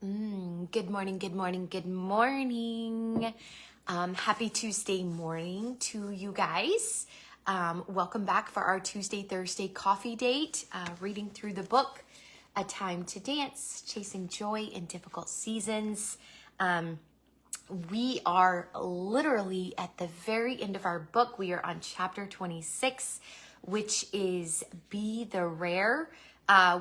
Good morning, good morning, good morning. Happy Tuesday morning to you guys. Welcome back for our Tuesday, Thursday coffee date, reading through the book, A Time to Dance, Chasing Joy in Difficult Seasons. We are literally at the very end of our book. We are on chapter 26, which is Be the Rare.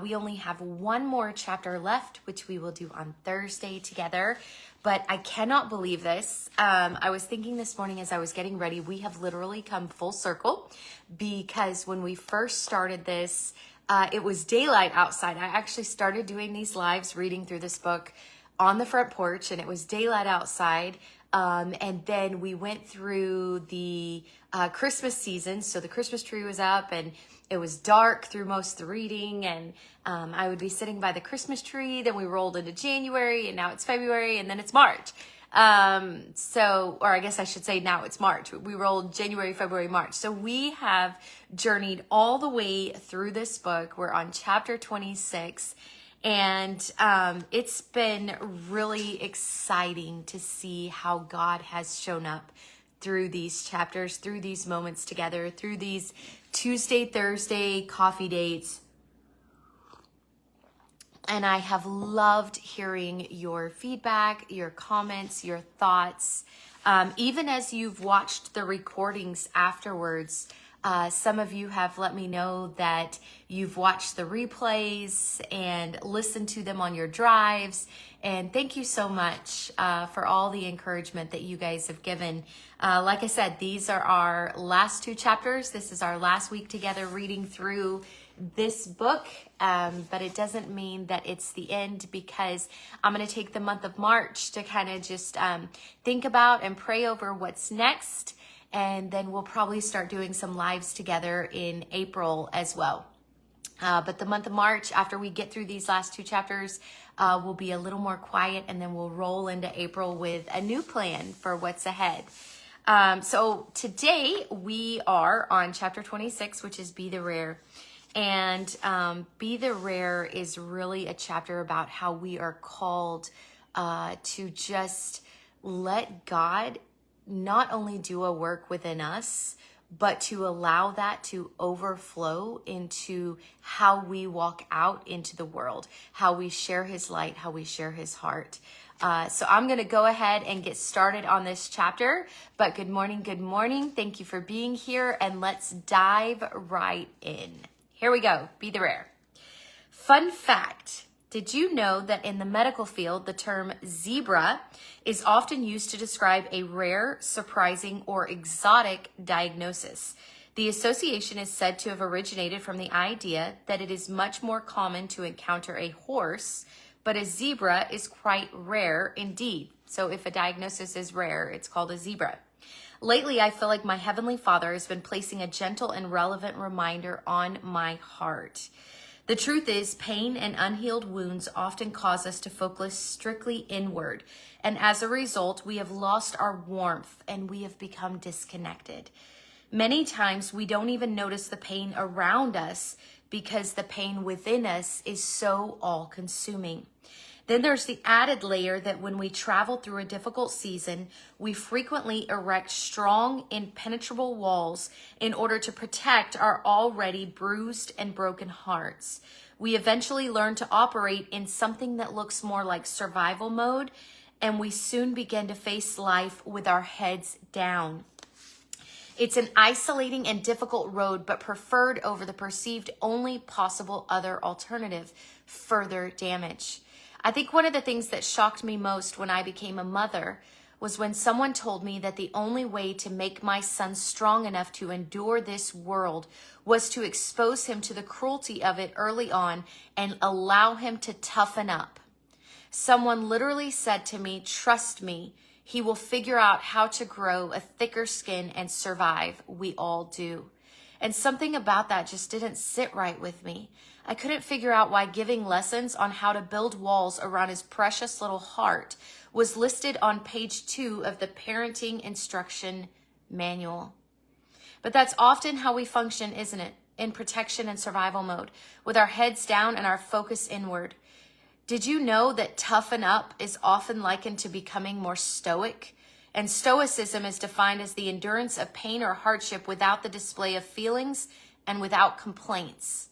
We only have one more chapter left, which we will do on Thursday together. But I cannot believe this. I was thinking this morning as I was getting ready, we have literally come full circle because when we first started this, it was daylight outside. I actually started doing these lives reading through this book on the front porch, and it was daylight outside. And then we went through the Christmas season. So the Christmas tree was up and it was dark through most of the reading. And I would be sitting by the Christmas tree. Then we rolled into January, and now it's February, and then it's March. Or I guess I should say now it's March. We rolled January, February, March. So we have journeyed all the way through this book. We're on chapter 26. And it's been really exciting to see how God has shown up through these chapters, through these moments together, through these Tuesday, Thursday coffee dates. And I have loved hearing your feedback, your comments, your thoughts. Even as you've watched the recordings afterwards, some of you have let me know that you've watched the replays and listened to them on your drives. And thank you so much for all the encouragement that you guys have given. Like I said, these are our last two chapters. This is our last week together reading through this book, but it doesn't mean that it's the end, because I'm going to take the month of March to kind of just think about and pray over what's next. And then we'll probably start doing some lives together in April as well. But the month of March, after we get through these last two chapters, will be a little more quiet, and then we'll roll into April with a new plan for what's ahead. So today we are on chapter 26, which is Be the Rare. And Be the Rare is really a chapter about how we are called to just let God not only do a work within us, but to allow that to overflow into how we walk out into the world, how we share his light, how we share his heart. So I'm going to go ahead and get started on this chapter. But good morning, good morning. Thank you for being here, and let's dive right in. Here we go. Be the Rare. Fun fact. Did you know that in the medical field, the term zebra is often used to describe a rare, surprising, or exotic diagnosis? The association is said to have originated from the idea that it is much more common to encounter a horse, but a zebra is quite rare indeed. So if a diagnosis is rare, it's called a zebra. Lately, I feel like my Heavenly Father has been placing a gentle and relevant reminder on my heart. The truth is, pain and unhealed wounds often cause us to focus strictly inward. And as a result, we have lost our warmth and we have become disconnected. Many times we don't even notice the pain around us because the pain within us is so all-consuming. Then there's the added layer that when we travel through a difficult season, we frequently erect strong, impenetrable walls in order to protect our already bruised and broken hearts. We eventually learn to operate in something that looks more like survival mode, and we soon begin to face life with our heads down. It's an isolating and difficult road, but preferred over the perceived only possible other alternative: further damage. I think one of the things that shocked me most when I became a mother was when someone told me that the only way to make my son strong enough to endure this world was to expose him to the cruelty of it early on and allow him to toughen up. Someone literally said to me, "Trust me, he will figure out how to grow a thicker skin and survive. We all do." And something about that just didn't sit right with me. I couldn't figure out why giving lessons on how to build walls around his precious little heart was listed on page 2 of the parenting instruction manual. But that's often how we function, isn't it? In protection and survival mode, with our heads down and our focus inward. Did you know that toughen up is often likened to becoming more stoic? And stoicism is defined as the endurance of pain or hardship without the display of feelings and without complaints.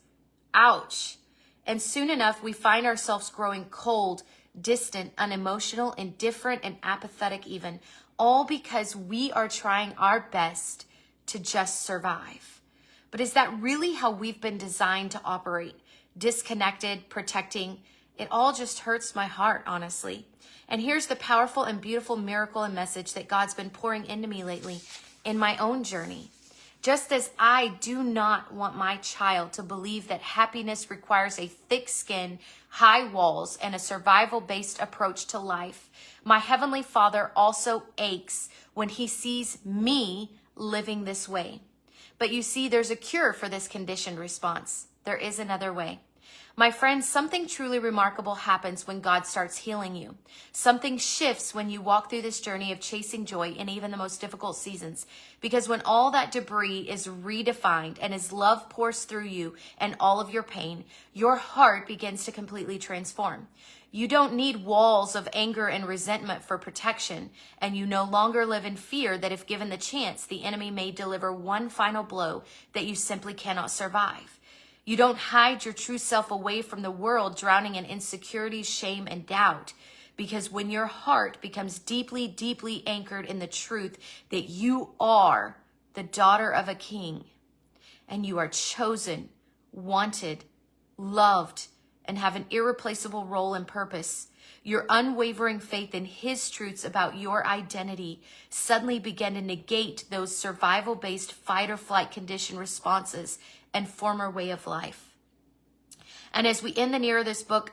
Ouch. And soon enough, we find ourselves growing cold, distant, unemotional, indifferent, and apathetic even, all because we are trying our best to just survive. But is that really how we've been designed to operate? Disconnected, protecting. It all just hurts my heart, honestly. And here's the powerful and beautiful miracle and message that God's been pouring into me lately in my own journey. Just as I do not want my child to believe that happiness requires a thick skin, high walls, and a survival-based approach to life, my Heavenly Father also aches when he sees me living this way. But you see, there's a cure for this conditioned response. There is another way. My friends, something truly remarkable happens when God starts healing you. Something shifts when you walk through this journey of chasing joy in even the most difficult seasons. Because when all that debris is redefined and his love pours through you and all of your pain, your heart begins to completely transform. You don't need walls of anger and resentment for protection, and you no longer live in fear that if given the chance, the enemy may deliver one final blow that you simply cannot survive. You don't hide your true self away from the world, drowning in insecurity, shame, and doubt. Because when your heart becomes deeply, deeply anchored in the truth that you are the daughter of a king, and you are chosen, wanted, loved, and have an irreplaceable role and purpose, your unwavering faith in his truths about your identity suddenly begin to negate those survival-based fight or flight condition responses and former way of life. And as we end the near of this book,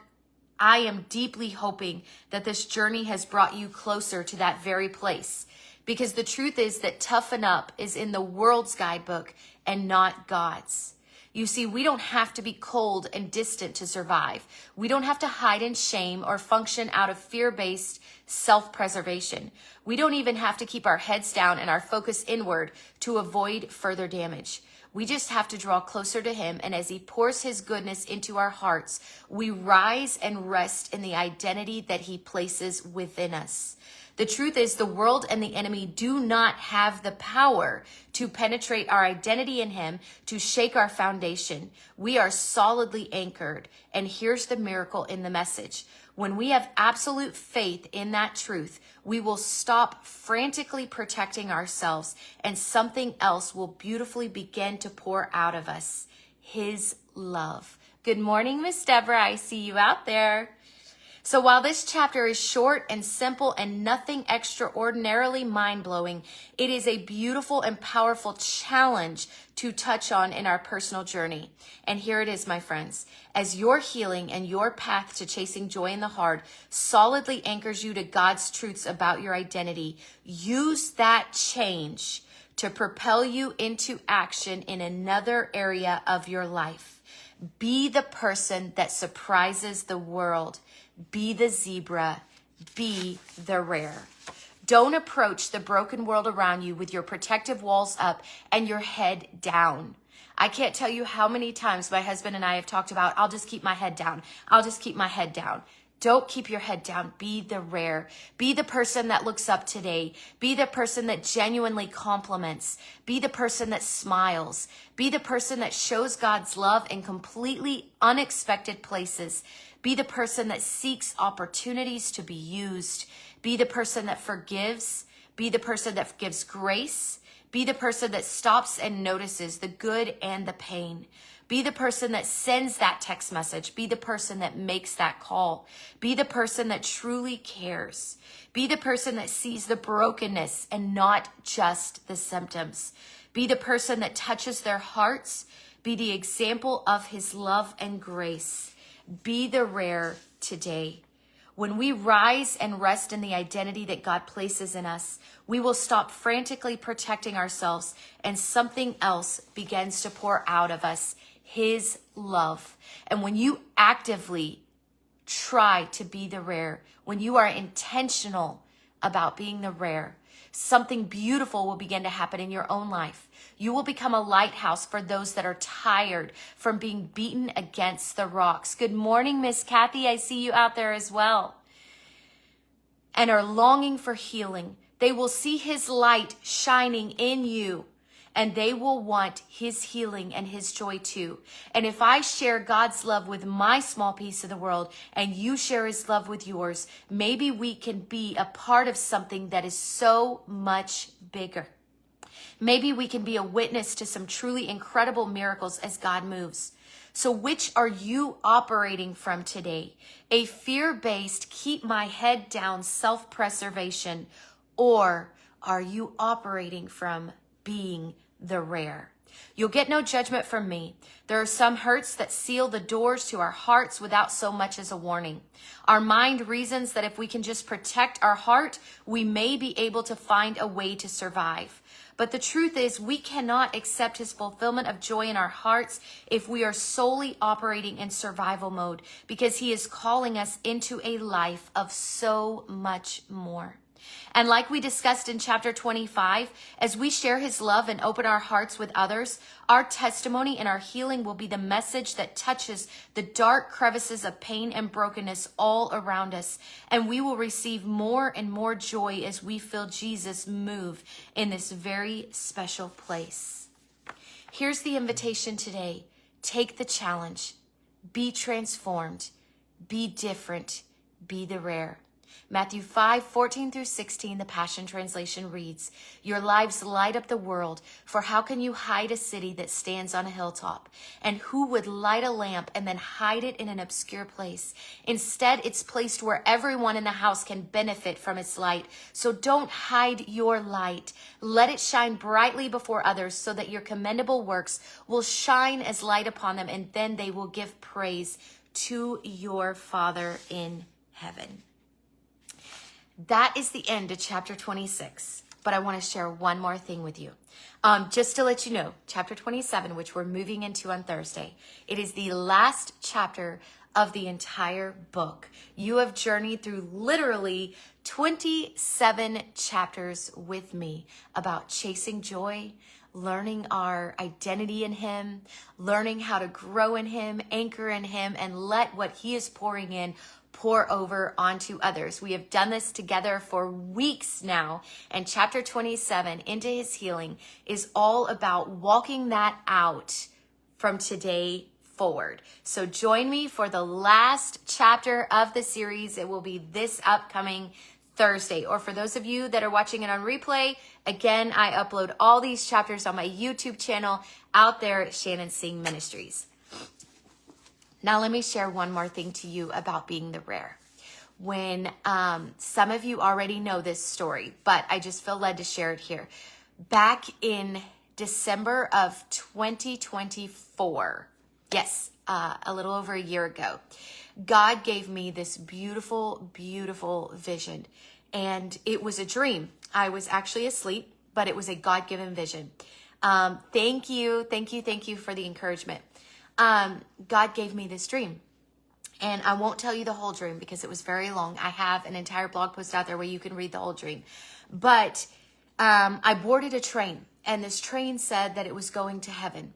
I am deeply hoping that this journey has brought you closer to that very place. Because the truth is that toughen up is in the world's guidebook and not God's. You see, we don't have to be cold and distant to survive. We don't have to hide in shame or function out of fear-based self-preservation. We don't even have to keep our heads down and our focus inward to avoid further damage. We just have to draw closer to him, and as he pours his goodness into our hearts, we rise and rest in the identity that he places within us. The truth is, the world and the enemy do not have the power to penetrate our identity in him, to shake our foundation. We are solidly anchored. And here's the miracle in the message. When we have absolute faith in that truth, we will stop frantically protecting ourselves, and something else will beautifully begin to pour out of us. His love. Good morning, Miss Deborah. I see you out there. So while this chapter is short and simple and nothing extraordinarily mind-blowing, it is a beautiful and powerful challenge to touch on in our personal journey. And here it is, my friends. As your healing and your path to chasing joy in the hard solidly anchors you to God's truths about your identity, use that change to propel you into action in another area of your life. Be the person that surprises the world. Be the zebra. Be the rare. Don't approach the broken world around you with your protective walls up and your head down. I can't tell you how many times my husband and I have talked about, I'll just keep my head down. I'll just keep my head down. Don't keep your head down. Be the rare. Be the person that looks up today. Be the person that genuinely compliments. Be the person that smiles. Be the person that shows God's love in completely unexpected places. Be the person that seeks opportunities to be used. Be the person that forgives. Be the person that gives grace. Be the person that stops and notices the good and the pain. Be the person that sends that text message. Be the person that makes that call. Be the person that truly cares. Be the person that sees the brokenness and not just the symptoms. Be the person that touches their hearts. Be the example of his love and grace. Be the rare today. When we rise and rest in the identity that God places in us, we will stop frantically protecting ourselves, and something else begins to pour out of us, his love. And when you actively try to be the rare, when you are intentional about being the rare, something beautiful will begin to happen in your own life. You will become a lighthouse for those that are tired from being beaten against the rocks. Good morning, Miss Kathy. I see you out there as well. And are longing for healing. They will see his light shining in you, and they will want his healing and his joy too. And if I share God's love with my small piece of the world and you share his love with yours, maybe we can be a part of something that is so much bigger. Maybe we can be a witness to some truly incredible miracles as God moves. So which are you operating from today? A fear-based, keep my head down self-preservation, or are you operating from being the rare? You'll get no judgment from me. There are some hurts that seal the doors to our hearts without so much as a warning. Our mind reasons that if we can just protect our heart, we may be able to find a way to survive. But the truth is, we cannot accept his fulfillment of joy in our hearts if we are solely operating in survival mode, because he is calling us into a life of so much more. And like we discussed in chapter 25, as we share his love and open our hearts with others, our testimony and our healing will be the message that touches the dark crevices of pain and brokenness all around us. And we will receive more and more joy as we feel Jesus move in this very special place. Here's the invitation today. Take the challenge. Be transformed. Be different. Be the rare. Matthew 5:14-16, the Passion Translation reads, "Your lives light up the world, for how can you hide a city that stands on a hilltop? And who would light a lamp and then hide it in an obscure place? Instead, it's placed where everyone in the house can benefit from its light. So don't hide your light. Let it shine brightly before others so that your commendable works will shine as light upon them, and then they will give praise to your Father in heaven." That is the end of chapter 26, but I want to share one more thing with you. Just to let you know, chapter 27, which we're moving into on Thursday, it is the last chapter of the entire book. You have journeyed through literally 27 chapters with me about chasing joy, learning our identity in him, learning how to grow in him, anchor in him, and let what he is pouring in pour over onto others. We have done this together for weeks now, and chapter 27, Into His Healing, is all about walking that out from today forward. So join me for the last chapter of the series. It will be this upcoming Thursday. Or for those of you that are watching it on replay, again, I upload all these chapters on my YouTube channel out there at Shannon Singh Ministries. Now, let me share one more thing to you about being the rare. When some of you already know this story, but I just feel led to share it here. Back in December of 2024, yes, a little over a year ago, God gave me this beautiful, beautiful vision. And it was a dream. I was actually asleep, but it was a God-given vision. Thank you for the encouragement. God gave me this dream, and I won't tell you the whole dream because it was very long. I have an entire blog post out there where you can read the whole dream, but I boarded a train, and this train said that it was going to heaven.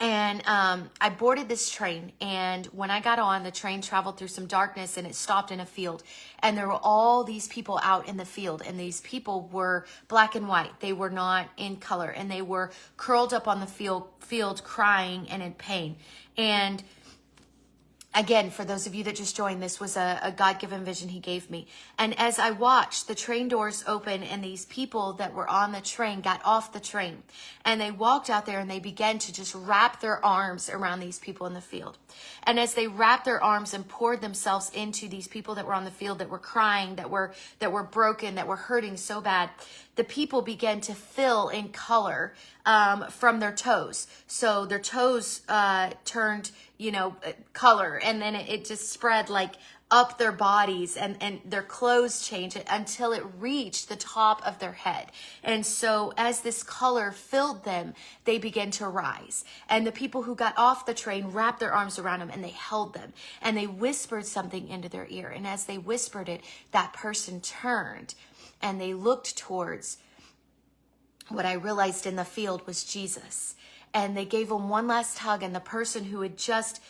And I boarded this train, and when I got on, the train traveled through some darkness, and it stopped in a field. And there were all these people out in the field, and these people were black and white. They were not in color, and they were curled up on the field crying and in pain. And again, for those of you that just joined, this was a God-given vision he gave me. And as I watched, the train doors open, and these people that were on the train got off the train. And they walked out there, and they began to just wrap their arms around these people in the field. And as they wrapped their arms and poured themselves into these people that were on the field, that were crying, that were broken, that were hurting so bad, the people began to fill in color from their toes. So their toes turned, color, and then it just spread like up their bodies, and their clothes changed until it reached the top of their head. And so as this color filled them, they began to rise. And the people who got off the train wrapped their arms around them and they held them and they whispered something into their ear. And as they whispered it, that person turned and they looked towards what I realized in the field was Jesus. And they gave him one last hug, and the person who had just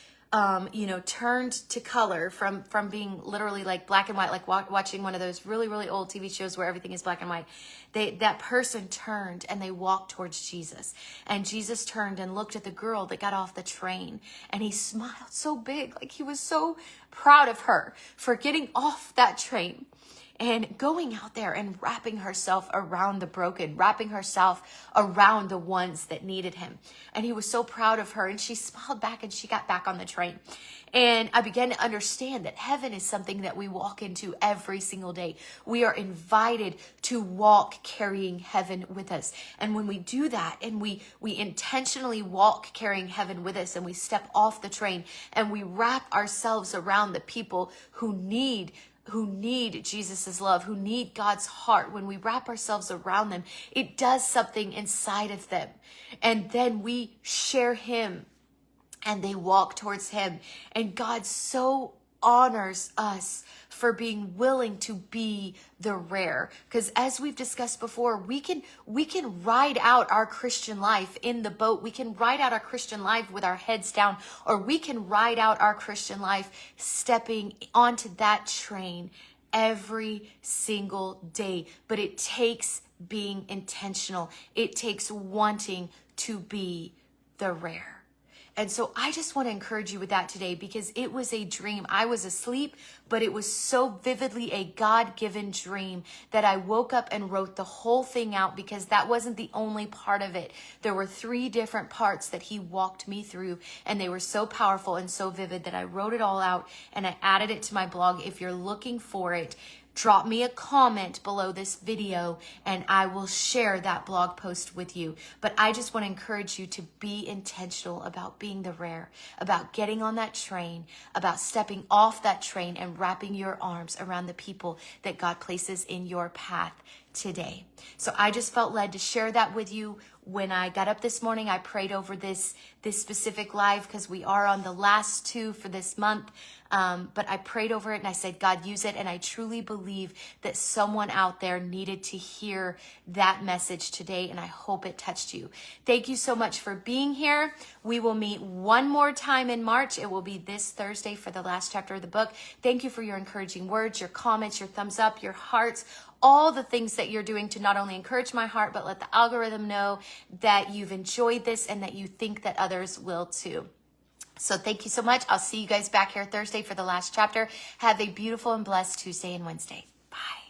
turned to color from being literally like black and white, like watching one of those really, really old TV shows where everything is black and white. That person turned and they walked towards Jesus. And Jesus turned and looked at the girl that got off the train, and he smiled so big, like he was so proud of her for getting off that train and going out there and wrapping herself around the broken, wrapping herself around the ones that needed him. And he was so proud of her, and she smiled back and she got back on the train. And I began to understand that heaven is something that we walk into every single day. We are invited to walk carrying heaven with us. And when we do that and we intentionally walk carrying heaven with us, and we step off the train and we wrap ourselves around the people who need Jesus's love, who need God's heart, when we wrap ourselves around them, it does something inside of them. And then we share him and they walk towards him. And God so honors us for being willing to be the rare. Because as we've discussed before, we can ride out our Christian life in the boat. We can ride out our Christian life with our heads down, or we can ride out our Christian life stepping onto that train every single day. But it takes being intentional. It takes wanting to be the rare. And so I just want to encourage you with that today, because it was a dream. I was asleep, but it was so vividly a God-given dream that I woke up and wrote the whole thing out, because that wasn't the only part of it. There were 3 different parts that he walked me through, and they were so powerful and so vivid that I wrote it all out and I added it to my blog. If you're looking for it, drop me a comment below this video and I will share that blog post with you. But I just want to encourage you to be intentional about being the rare, about getting on that train, about stepping off that train and wrapping your arms around the people that God places in your path today. So I just felt led to share that with you. When I got up this morning, I prayed over this specific live, because we are on the last 2 for this month. But I prayed over it and I said, God, use it. And I truly believe that someone out there needed to hear that message today, and I hope it touched you. Thank you so much for being here. We will meet one more time in March. It will be this Thursday for the last chapter of the book. Thank you for your encouraging words, your comments, your thumbs up, your hearts, all the things that you're doing to not only encourage my heart, but let the algorithm know that you've enjoyed this and that you think that others will too. So thank you so much. I'll see you guys back here Thursday for the last chapter. Have a beautiful and blessed Tuesday and Wednesday. Bye.